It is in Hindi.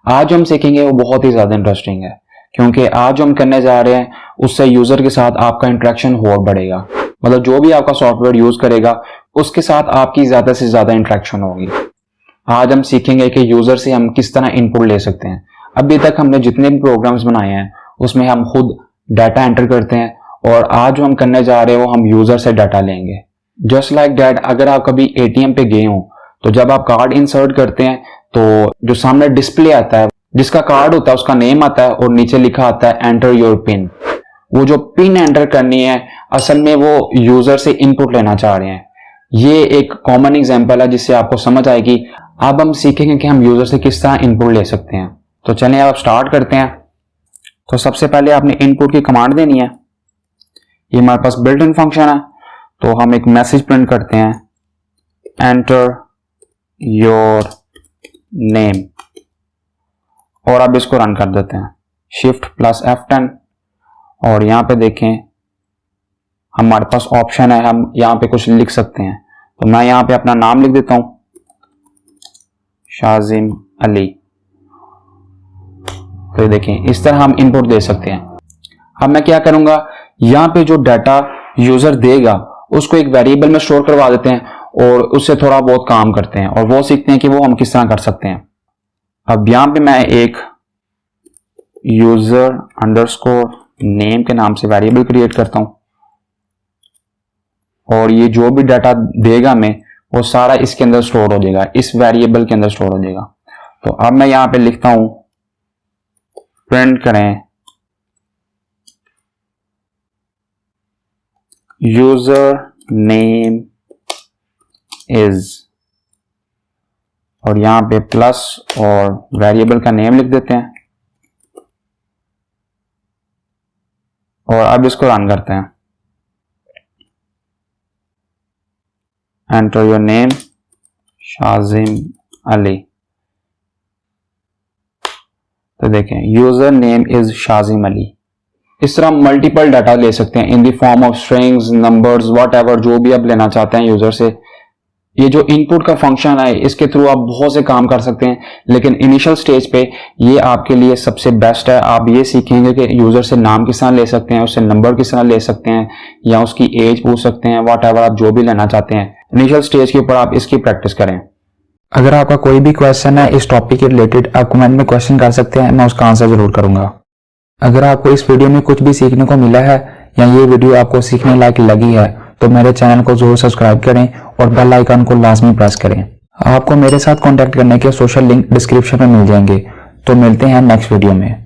आज हम सीखेंगे वो बहुत ही ज्यादा इंटरेस्टिंग है, क्योंकि आज जो हम करने जा रहे हैं उससे यूजर के साथ आपका इंटरेक्शन और बढ़ेगा। मतलब जो भी आपका सॉफ्टवेयर यूज करेगा उसके साथ आपकी ज्यादा से ज्यादा इंटरेक्शन होगी। आज हम सीखेंगे कि यूजर से हम किस तरह इनपुट ले सकते हैं। अभी तक हमने जितने भी प्रोग्राम्स बनाए हैं उसमें हम खुद डाटा एंटर करते हैं, और आज जो हम करने जा रहे हैं वो हम यूजर से डाटा लेंगे। जस्ट लाइक दैट, अगर आप कभी एटीएम पे गए हो तो जब आप कार्ड इंसर्ट करते हैं तो जो सामने डिस्प्ले आता है, जिसका कार्ड होता है उसका नेम आता है और नीचे लिखा आता है एंटर योर पिन। वो जो पिन एंटर करनी है असल में वो यूजर से इनपुट लेना चाह रहे हैं। ये एक कॉमन एग्जांपल है जिससे आपको समझ आएगी। अब हम सीखेंगे कि हम यूजर से किस तरह इनपुट ले सकते हैं। तो चलिए अब स्टार्ट करते हैं। तो सबसे पहले आपने इनपुट की कमांड देनी है। ये हमारे पास बिल्ट इन फंक्शन है, तो हम एक मैसेज प्रिंट करते हैं, एंटर योर नेम, और अब इसको रन कर देते हैं Shift + F10। और यहां पे देखें हमारे पास ऑप्शन है, हम यहां पे कुछ लिख सकते हैं। तो मैं यहां पे अपना नाम लिख देता हूं, शाजिम अली। तो देखें इस तरह हम इनपुट दे सकते हैं। अब मैं क्या करूंगा, यहां पे जो डाटा यूजर देगा उसको एक वेरिएबल में स्टोर करवा देते हैं और उससे थोड़ा बहुत काम करते हैं और वो सीखते हैं कि वो हम किस तरह कर सकते हैं। अब यहां पे मैं एक यूजर अंडरस्कोर नेम के नाम से वेरिएबल क्रिएट करता हूं, और ये जो भी डाटा देगा मैं वो सारा इसके अंदर स्टोर हो जाएगा, इस वेरिएबल के अंदर स्टोर हो जाएगा। तो अब मैं यहां पे लिखता हूं प्रिंट करें यूजर नेम इज, और यहां पे प्लस और वेरिएबल का नेम लिख देते हैं, और अब इसको रन करते हैं। Enter your name Shajim Ali. तो देखें user name is Shajim Ali. इस तरह मल्टीपल डाटा ले सकते हैं in the form of strings, numbers, whatever, जो भी आप लेना चाहते हैं यूजर से। ये जो इनपुट का फंक्शन है इसके थ्रू आप बहुत से काम कर सकते हैं, लेकिन इनिशियल स्टेज पे ये आपके लिए सबसे बेस्ट है। आप ये सीखेंगे कि यूजर से नाम किस तरह ले सकते हैं, उससे नंबर किस तरह ले सकते हैं, या उसकी एज पूछ सकते हैं, व्हाटएवर आप जो भी लेना चाहते हैं। इनिशियल स्टेज के ऊपर आप इसकी प्रैक्टिस करें। अगर आपका कोई भी क्वेश्चन है इस टॉपिक के रिलेटेड, आप कमेंट में क्वेश्चन कर सकते हैं, मैं उसका आंसर जरूर करूंगा। अगर आपको इस वीडियो में कुछ भी सीखने को मिला है या ये वीडियो आपको सीखने लायक लगी है तो मेरे चैनल को जरूर सब्सक्राइब करें और बेल आइकन को लाजमी प्रेस करें। आपको मेरे साथ कांटेक्ट करने के सोशल लिंक डिस्क्रिप्शन में मिल जाएंगे। तो मिलते हैं नेक्स्ट वीडियो में।